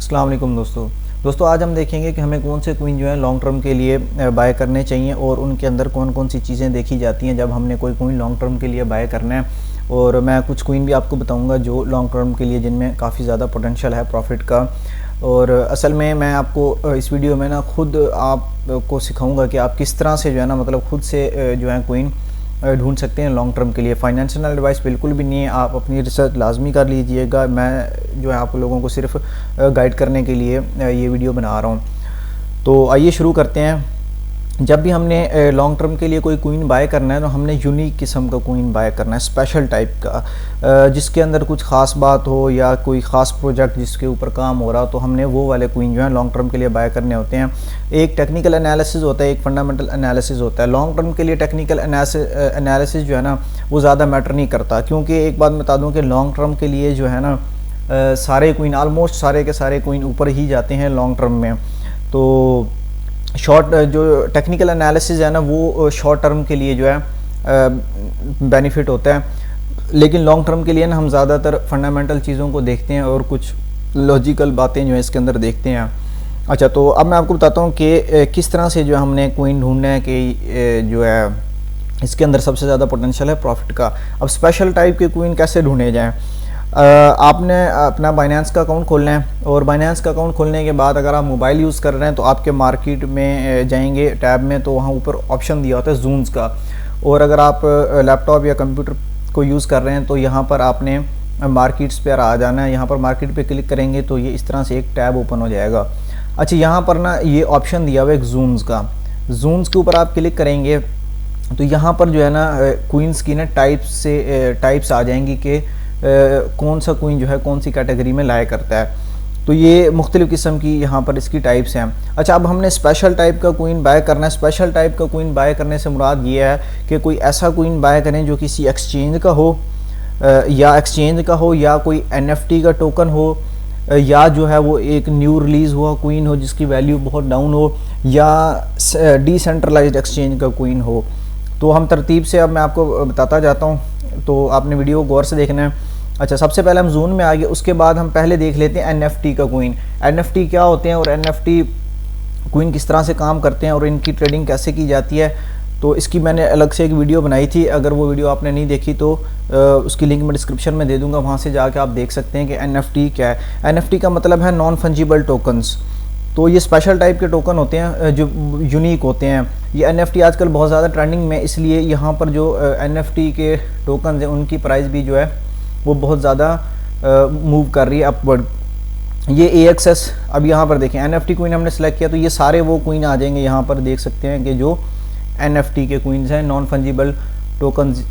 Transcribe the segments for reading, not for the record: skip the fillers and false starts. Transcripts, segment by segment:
अस्सलाम वालेकुम दोस्तों आज हम देखेंगे कि हमें कौन से कोइन जो है लॉन्ग टर्म के लिए बाय करने चाहिए और उनके अंदर कौन कौन सी चीज़ें देखी जाती हैं जब हमने कोई कोइन लॉन्ग टर्म के लिए बाय करना है। और मैं कुछ कोइन भी आपको बताऊंगा जो लॉन्ग टर्म के लिए जिनमें काफ़ी ज़्यादा पोटेंशियल है प्रॉफिट का। और असल में मैं आपको इस वीडियो में ना खुद आपको सिखाऊंगा कि आप किस तरह से जो है ना मतलब खुद से जो है कोइन ढूंढ सकते हैं लॉन्ग टर्म के लिए। फाइनेंशियल एडवाइस बिल्कुल भी नहीं है, आप अपनी रिसर्च लाजमी कर लीजिएगा। मैं जो है आप लोगों को सिर्फ गाइड करने के लिए ये वीडियो बना रहा हूँ। तो आइए शुरू करते हैं। जब भी हमने लॉन्ग टर्म के लिए कोई कोइन बाय करना है तो हमने यूनिक किस्म का कोइन बाय करना है, स्पेशल टाइप का, जिसके अंदर कुछ ख़ास बात हो या कोई ख़ास प्रोजेक्ट जिसके ऊपर काम हो रहा हो, तो हमने वो वाले कोइन जो है लॉन्ग टर्म के लिए बाय करने होते हैं। एक टेक्निकल एनालिसिस होता है, एक फंडामेंटल एनालिसिस होता है। लॉन्ग टर्म के लिए टेक्निकल एनालिसिस जो है ना वो ज़्यादा मैटर नहीं करता, क्योंकि एक बात बता दूँ कि लॉन्ग टर्म के लिए जो है ना सारे कोइन, ऑलमोस्ट सारे के सारे कोइन ऊपर ही जाते हैं लॉन्ग टर्म में। तो शॉर्ट जो टेक्निकल एनालिसिस है ना वो शॉर्ट टर्म के लिए जो है बेनिफिट होता है, लेकिन लॉन्ग टर्म के लिए ना हम ज़्यादातर फंडामेंटल चीज़ों को देखते हैं और कुछ लॉजिकल बातें जो है इसके अंदर देखते हैं। अच्छा, तो अब मैं आपको बताता हूँ कि किस तरह से जो है हमने कोइन ढूंढना है कि जो है इसके अंदर सबसे ज़्यादा पोटेंशियल है प्रॉफिट का। अब स्पेशल टाइप के कोइन कैसे ढूंढे जाएँ? आपने अपना बाइनेंस का अकाउंट खोलना है और बाइनेंस का अकाउंट खोलने के बाद अगर आप मोबाइल यूज़ कर रहे हैं तो आपके मार्केट में जाएंगे टैब में, तो वहाँ ऊपर ऑप्शन दिया होता है जून्स का। और अगर आप लैपटॉप या कंप्यूटर को यूज़ कर रहे हैं तो यहाँ पर आपने मार्केट्स पर आ जाना है। यहाँ पर मार्केट पे क्लिक करेंगे तो ये इस तरह से एक टैब ओपन हो जाएगा। अच्छा, यहाँ पर ना ये ऑप्शन दिया हुआ है एक जून्स का। जून्स के ऊपर आप क्लिक करेंगे तो यहाँ पर जो है ना कोइंस की ना टाइप्स आ जाएंगी कि कौन सा कोइन जो है कौन सी कैटेगरी में लाया करता है। तो ये मुख्तलिफ़ किस्म की यहाँ पर इसकी टाइप्स हैं। अच्छा, अब हमने स्पेशल टाइप का कोइन बाय करना है। स्पेशल टाइप का कोइन बाय करने से मुराद ये है कि कोई ऐसा कोइन बाय करें जो किसी एक्सचेंज का हो, या कोई NFT का टोकन हो, या जो है वो एक न्यू रिलीज़ हुआ कोइन हो जिसकी वैल्यू बहुत डाउन हो, या डिसेंट्रलाइज्ड एक्सचेंज का कोइन हो। तो हम तरतीब से अब मैं आपको बताता जाता हूँ, तो आपने वीडियो गौर से देखना है। अच्छा, सबसे पहले हम जून में आ गए, उसके बाद हम पहले देख लेते हैं NFT का कोइन। NFT क्या होते हैं और NFT कोइन किस तरह से काम करते हैं और इनकी ट्रेडिंग कैसे की जाती है। तो इसकी मैंने अलग से एक वीडियो बनाई थी, अगर वो वीडियो आपने नहीं देखी तो उसकी लिंक मैं डिस्क्रिप्शन में दे दूंगा, वहाँ से जाके आप देख सकते हैं कि NFT क्या है। NFT का मतलब है नॉन फंजिबल टोकन्स। तो ये स्पेशल टाइप के टोकन होते हैं जो यूनिक होते हैं। ये NFT आजकल बहुत ज़्यादा ट्रेंडिंग में, इसलिए यहाँ पर जो NFT के टोकन हैं उनकी प्राइस भी जो है वो बहुत ज़्यादा मूव कर रही है अपवर्ड। ये AXS, अब यहाँ पर देखें NFT कोइन हमने सेलेक्ट किया तो ये सारे वो कोइन आ जाएंगे। यहाँ पर देख सकते हैं कि जो NFT के कोइंस हैं, नॉन फंजिबल टोकन्स।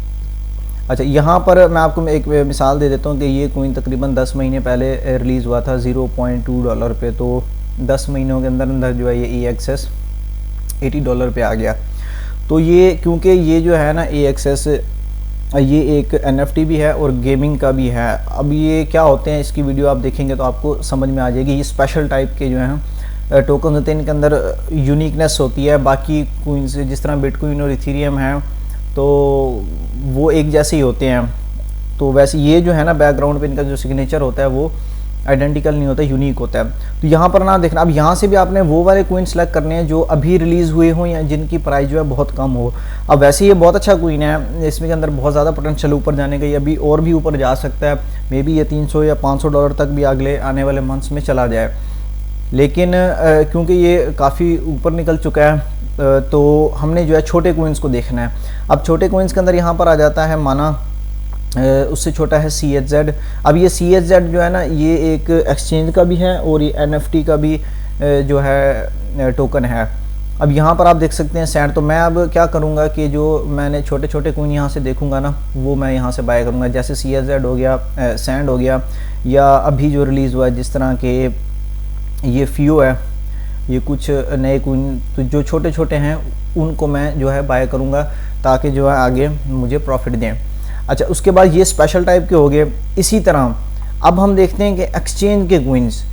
अच्छा, यहाँ पर मैं आपको एक मिसाल दे देता हूँ कि ये कोइन तकरीबन 10 महीने पहले रिलीज़ हुआ था $0.2 पे। तो 10 महीनों के अंदर अंदर जो है ये AXS $80 पे आ गया। तो ये क्योंकि ये जो है ना AXS ये एक NFT भी है और गेमिंग का भी है। अब ये क्या होते हैं इसकी वीडियो आप देखेंगे तो आपको समझ में आ जाएगी। ये स्पेशल टाइप के जो हैं टोकन होते हैं, इनके अंदर यूनिकनेस होती है। बाकी कोइन से जिस तरह बिटकॉइन और इथेरियम है तो वो एक जैसे ही होते हैं, तो वैसे ये जो है ना बैकग्राउंड पे इनका जो सिग्नेचर होता है वो आइडेंटिकल नहीं होता, यूनिक होता है। तो यहाँ पर ना देखना, अब यहाँ से भी आपने वो वाले कोइन सेलेक्ट करने हैं जो अभी रिलीज़ हुए हों या जिनकी प्राइस जो है बहुत कम हो। अब वैसे ये बहुत अच्छा कोइन है, इसमें के अंदर बहुत ज़्यादा पोटेंशियल ऊपर जाने का, ये अभी और भी ऊपर जा सकता है। मे बी ये $300 या $500 तक भी अगले आने वाले मंथ्स में चला जाए। लेकिन क्योंकि ये काफ़ी ऊपर निकल चुका है तो हमने जो है छोटे कोइंस को देखना है। अब छोटे कोइंस के अंदर यहाँ पर आ जाता है माना, उससे छोटा है CHZ। अब ये CHZ जो है ना ये एक एक्सचेंज का भी है और ये NFT का भी जो है टोकन है। अब यहाँ पर आप देख सकते हैं सैंड। तो मैं अब क्या करूँगा कि जो मैंने छोटे छोटे कोइन यहाँ से देखूँगा ना वो मैं यहाँ से बाय करूँगा। जैसे CHZ हो गया, सैंड हो गया, या अभी जो रिलीज़ हुआ है जिस तरह के ये FIO है, ये कुछ नए कोइन तो जो छोटे छोटे हैं उनको मैं जो है बाय करूँगा ताकि जो है आगे मुझे प्रॉफिट दें। अच्छा, उसके बाद ये स्पेशल टाइप के हो गए। इसी तरह अब हम देखते हैं कि एक्सचेंज के कोइंस,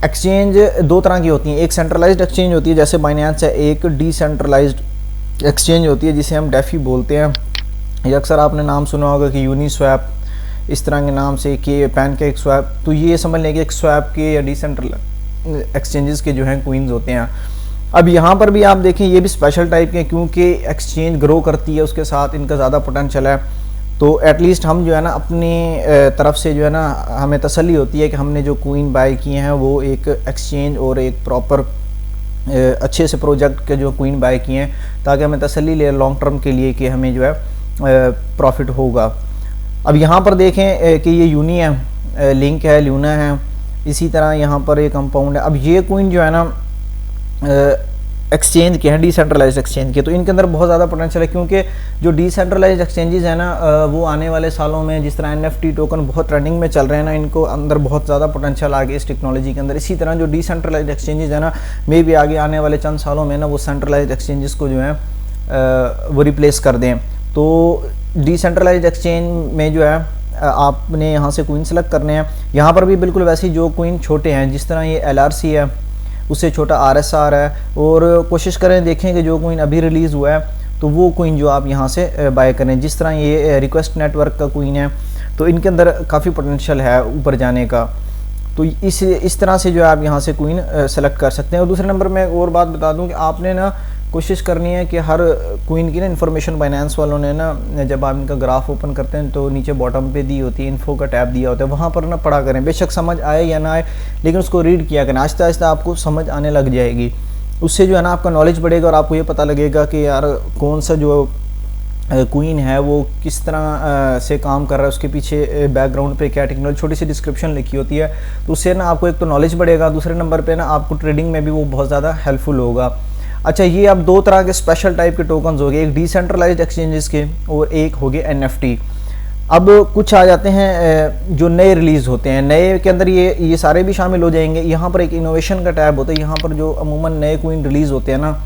एक्सचेंज दो तरह की होती हैं। एक सेंट्रलाइज्ड एक्सचेंज होती है जैसे बाइनेंस है, एक डिसेंट्रलाइज्ड एक्सचेंज होती है जिसे हम डेफी बोलते हैं। ये अक्सर आपने नाम सुना होगा कि यूनिस्वैप, इस तरह के नाम से कि पैनकेक स्वैप। तो ये समझ लें कि एक स्वैप के या एक्सचेंजेस के जो हैं क्वींस होते हैं। अब यहाँ पर भी आप देखें ये भी स्पेशल टाइप के, क्योंकि एक्सचेंज ग्रो करती है उसके साथ इनका ज़्यादा पोटेंशियल है। तो एटलीस्ट हम जो है ना अपनी तरफ से जो है ना हमें तसल्ली होती है कि हमने जो क्वीन बाय किए हैं वो एक एक्सचेंज और एक प्रॉपर अच्छे से प्रोजेक्ट के जो क्वीन बाय किए हैं, ताकि हमें तसल्ली ले लॉन्ग टर्म के लिए कि हमें जो है प्रॉफिट होगा। अब यहाँ पर देखें कि ये यूनी है, लिंक है, ल्यूना है, इसी तरह यहाँ पर एक कंपाउंड है। अब ये क्वीन जो है ना एक्सचेंज के हैं, डिसेंट्रलाइज्ड एक्सचेंज के, तो इनके अंदर बहुत ज़्यादा पोटेंशियल है, क्योंकि जो डिसेंट्रलाइज्ड एक्सचेंजेस हैं ना वो आने वाले सालों में जिस तरह NFT टोकन बहुत ट्रेंडिंग में चल रहे हैं ना, इनको अंदर बहुत ज़्यादा पोटेंशियल आगे इस टेक्नोलॉजी के अंदर। इसी तरह जो डिसेंट्रलाइज्ड एक्सचेंजेस है ना, मे भी आगे आने वाले चंद सालों में ना वो सेंट्रलाइज्ड एक्सचेंजेस को जो है वो रिप्लेस कर दें। तो डिसेंट्रलाइज्ड एक्सचेंज में जो है आपने यहाँ से क्वीन सेलेक्ट करने हैं। यहाँ पर भी बिल्कुल वैसे ही जो क्वीन छोटे हैं, जिस तरह ये LRC है उससे छोटा RSR है, और कोशिश करें देखें कि जो क्वीन अभी रिलीज़ हुआ है तो वो क्वीन जो आप यहाँ से बाय करें। जिस तरह ये रिक्वेस्ट नेटवर्क का क्वीन है, तो इनके अंदर काफ़ी पोटेंशियल है ऊपर जाने का। तो इस तरह से जो है आप यहाँ से क्वीन सेलेक्ट कर सकते हैं। और दूसरे नंबर में एक और बात बता दूँ कि आपने ना कोशिश करनी है कि हर क्वीन की ना इन्फॉर्मेशन बाइनेंस वालों ने ना, जब आप इनका ग्राफ ओपन करते हैं तो नीचे बॉटम पे दी होती है, इन्फो का टैब दिया होता है, वहाँ पर ना पढ़ा करें। बेशक समझ आए या ना आए, लेकिन उसको रीड किया करें। आहिस्ता आहिस्ता आपको समझ आने लग जाएगी। उससे जो है ना आपका नॉलेज बढ़ेगा और आपको ये पता लगेगा कि यार कौन सा जो क्वीन है वो किस तरह से काम कर रहा है, उसके पीछे बैकग्राउंड पे क्या टेक्नोलॉजी, छोटी सी डिस्क्रिप्शन लिखी होती है। तो उससे ना आपको एक तो नॉलेज बढ़ेगा, दूसरे नंबर पे ना आपको ट्रेडिंग में भी वो बहुत ज़्यादा हेल्पफुल होगा। अच्छा, ये अब दो तरह के स्पेशल टाइप के टोकन्स हो गए, एक डिसेंट्रलाइज्ड एक्सचेंजेस के और एक हो गए NFT। अब कुछ आ जाते हैं जो नए रिलीज़ होते हैं, नए के अंदर ये सारे भी शामिल हो जाएंगे। यहाँ पर एक इनोवेशन का टैब होता है, यहाँ पर जो अमूमन नए क्वीन रिलीज़ होते हैं ना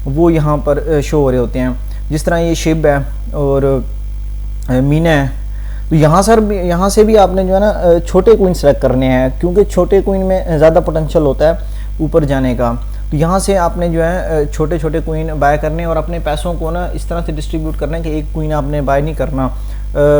वो यहाँ पर शो हो रहे होते हैं। जिस तरह ये शिब है और मीना है, तो यहाँ से भी आपने जो है ना छोटे क्वीन सेलेक्ट करने हैं, क्योंकि छोटे क्वीन में ज़्यादा पोटेंशियल होता है ऊपर जाने का। तो यहाँ से आपने जो है छोटे छोटे क्वीन बाय करने और अपने पैसों को ना इस तरह से डिस्ट्रीब्यूट करना है कि एक क्वीन आपने बाय नहीं करना,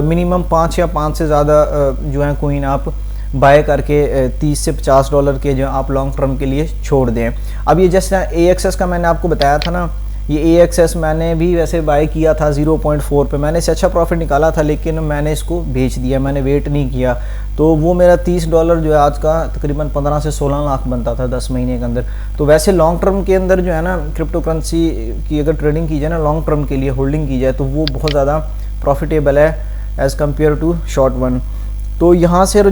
मिनिमम 5 या 5 से ज़्यादा जो है क्वीन आप बाय करके 30 से $50 के जो आप लॉन्ग टर्म के लिए छोड़ दें। अब ये जैसे AXS का मैंने आपको बताया था ना, ये AXS मैंने भी वैसे बाय किया था 0.4 पे, मैंने इससे अच्छा प्रॉफिट निकाला था, लेकिन मैंने इसको बेच दिया, मैंने वेट नहीं किया। तो वो मेरा $30 जो है आज का तकरीबन 15 से 16 लाख बनता था 10 महीने के अंदर। तो वैसे लॉन्ग टर्म के अंदर जो है ना क्रिप्टो करेंसी की अगर ट्रेडिंग की जाए ना, लॉन्ग टर्म के लिए होल्डिंग की जाए, तो वो बहुत ज़्यादा प्रॉफिटेबल है as compared to short one. तो यहाँ से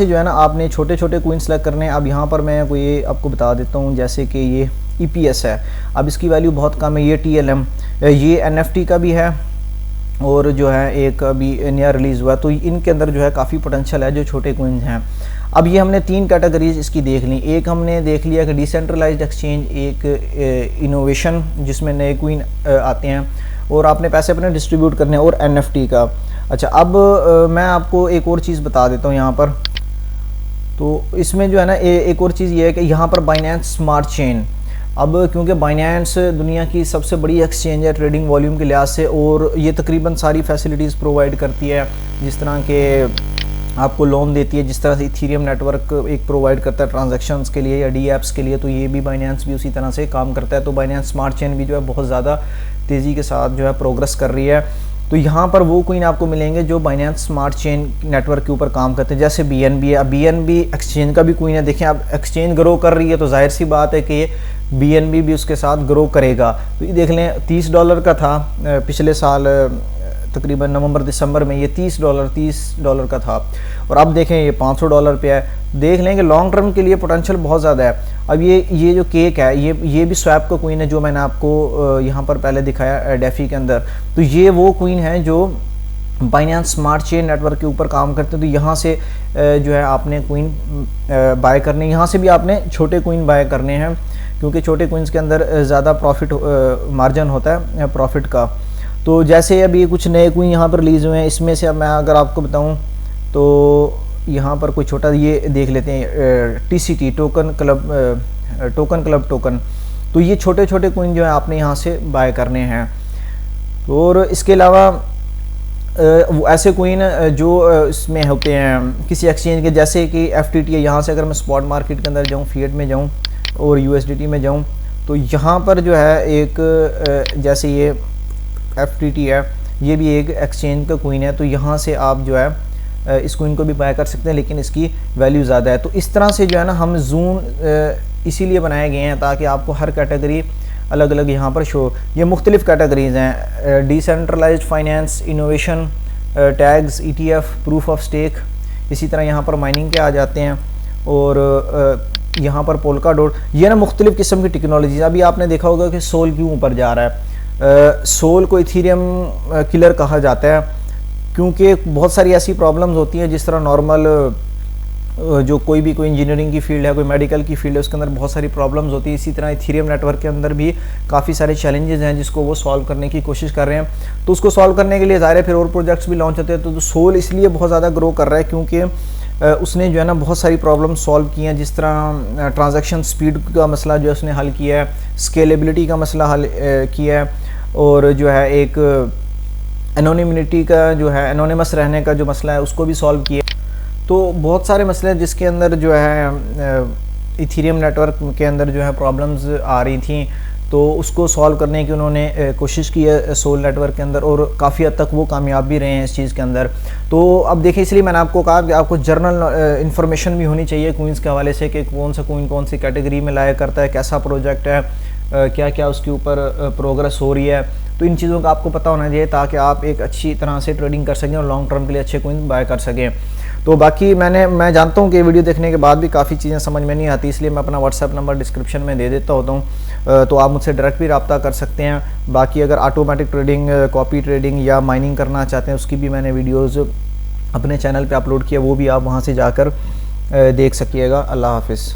जो है ना आपने छोटे छोटे क्वीन सेलेक्ट करने हैं। अब यहाँ पर मैं कोई आपको बता देता हूँ, जैसे कि ये EPS है, अब इसकी वैल्यू बहुत कम है। ये TLM, ये NFT का भी है और जो है एक अभी नया रिलीज़ हुआ, तो इनके अंदर जो है काफ़ी पोटेंशियल है जो छोटे क्वीन्स हैं। अब ये हमने 3 कैटेगरीज इसकी देख ली। एक हमने देख लिया कि डिसेंट्रलाइज्ड एक्सचेंज, एक इनोवेशन जिसमें नए क्वीन आते हैं और आपने पैसे अपने डिस्ट्रीब्यूट करने हैं, और NFT का। अच्छा, अब मैं आपको एक और चीज़ बता देता हूँ यहाँ पर। तो इसमें जो है ना एक और चीज़ ये है कि यहाँ पर बाइनेंस स्मार्ट चेन, अब क्योंकि बाइनेंस दुनिया की सबसे बड़ी एक्सचेंज है ट्रेडिंग वॉल्यूम के लिहाज से, और ये तकरीबन सारी फैसिलिटीज़ प्रोवाइड करती है, जिस तरह के आपको लोन देती है, जिस तरह से इथीरियम नेटवर्क एक प्रोवाइड करता है ट्रांजैक्शंस के लिए या DApps के लिए, तो ये भी बाइनेंस भी उसी तरह से काम करता है। तो बाइनेंस स्मार्ट चेन भी जो है बहुत ज़्यादा तेज़ी के साथ जो है प्रोग्रेस कर रही है। तो यहाँ पर वो क्वीन आपको मिलेंगे जो बाइनेंस स्मार्ट चेन नेटवर्क के ऊपर काम करते हैं, जैसे BNB है। अब BNB एक्सचेंज का भी क्वीन है। देखें, अब एक्सचेंज ग्रो कर रही है तो जाहिर सी बात है कि BNB भी उसके साथ ग्रो करेगा। तो ये देख लें, $30 का था पिछले साल तकरीबन नवंबर दिसंबर में, ये $30 का था, और अब देखें ये $500 पे है। देख लें कि लॉन्ग टर्म के लिए पोटेंशियल बहुत ज़्यादा है। अब ये जो केक है, ये भी स्वैप का क्वीन है जो मैंने आपको यहाँ पर पहले दिखाया डेफी के अंदर। तो ये वो क्वीन है जो बाइनेंस स्मार्ट चेन नेटवर्क के ऊपर काम करते हैं। तो यहाँ से जो है आपने क्वीन बाय करने, यहाँ से भी आपने छोटे क्वीन बाय करने हैं, क्योंकि छोटे क्वींस के अंदर ज़्यादा प्रॉफिट मार्जिन होता है प्रॉफिट का। तो जैसे अभी कुछ नए क्वीन यहाँ पर रिलीज़ हुए हैं, इसमें से अब मैं अगर आपको बताऊँ तो यहाँ पर कोई छोटा ये देख लेते हैं, TCT टोकन क्लब टोकन। तो ये छोटे छोटे क्वीन जो है आपने यहाँ से बाय करने हैं। और इसके अलावा वो ऐसे कोइन जो इसमें होते हैं किसी एक्सचेंज के, जैसे कि FTT है। यहाँ से अगर मैं स्पॉट मार्केट के अंदर जाऊँ, फिएट में जाऊँ और USDT में जाऊँ, तो यहाँ पर जो है एक जैसे ये FTT है, ये भी एक एक्सचेंज का कोइन है। तो यहाँ से आप जो है इस कोइन को भी बाय कर सकते हैं, लेकिन इसकी वैल्यू ज़्यादा है। तो इस तरह से जो है ना हम जोन इसीलिए बनाए गए हैं ताकि आपको हर कैटेगरी अलग अलग यहाँ पर शो। ये मुख्तलिफ कैटेगरीज हैं, decentralised finance, innovation, tags, ETF, proof of stake. इसी तरह यहाँ पर माइनिंग के आ जाते हैं, और यहाँ पर पोल्का डॉट। ये ना मुख्तलिफ किस्म की टेक्नोलॉजी। अभी आपने देखा होगा कि सोल क्यों ऊपर जा रहा है। सोल को इथीरियम किलर कहा जाता है, क्योंकि बहुत सारी ऐसी प्रॉब्लम्स होती हैं, जिस तरह नॉर्मल जो कोई इंजीनियरिंग की फील्ड है, कोई मेडिकल की फील्ड है, उसके अंदर बहुत सारी प्रॉब्लम्स होती है। इसी तरह इथीरियम नेटवर्क के अंदर भी काफ़ी सारे चैलेंजेस हैं जिसको वो सॉल्व करने की कोशिश कर रहे हैं। तो उसको सॉल्व करने के लिए ज़ाहिर है फिर और प्रोजेक्ट्स भी लॉन्च होते हैं। तो सोल इसलिए बहुत ज़्यादा ग्रो कर रहा है क्योंकि उसने जो है ना बहुत सारी प्रॉब्लम सॉल्व की हैं, जिस तरह ट्रांजैक्शन स्पीड का मसला जो है उसने हल किया है, स्केलेबिलिटी का मसला हल किया है, और जो है एक एनोनिमिटी का जो है एनोनिमस रहने का जो मसला है उसको भी सॉल्व किया। तो बहुत सारे मसले हैं जिसके अंदर जो है इथीरियम नेटवर्क के अंदर जो है प्रॉब्लम्स आ रही थी, तो उसको सॉल्व करने की उन्होंने कोशिश की है सोल नेटवर्क के अंदर, और काफ़ी हद तक वो कामयाब भी रहे हैं इस चीज़ के अंदर। तो अब देखिए, इसलिए मैंने आपको कहा कि आपको जर्नल इन्फॉर्मेशन भी होनी चाहिए कोइंस के हवाले से, कि कौन सा कोइन कौन सी कैटेगरी में लाया करता है, कैसा प्रोजेक्ट है, क्या क्या उसके ऊपर प्रोग्रेस हो रही है। तो इन चीज़ों का आपको पता होना चाहिए ताकि आप एक अच्छी तरह से ट्रेडिंग कर सकें और लॉन्ग टर्म के लिए अच्छे कोइन बाय कर सकें। तो बाकी मैं जानता हूँ कि वीडियो देखने के बाद भी काफ़ी चीज़ें समझ में नहीं आती, इसलिए मैं अपना व्हाट्सएप नंबर डिस्क्रिप्शन में दे देता होता हूँ, तो आप मुझसे डायरेक्ट भी रब्ता कर सकते हैं। बाकी अगर ऑटोमेटिक ट्रेडिंग, कॉपी ट्रेडिंग या माइनिंग करना चाहते हैं, उसकी भी मैंने वीडियोज़ अपने चैनल पर अपलोड किया, वो भी आप वहाँ से जाकर देख सकिएगा। अल्लाह हाफिज़।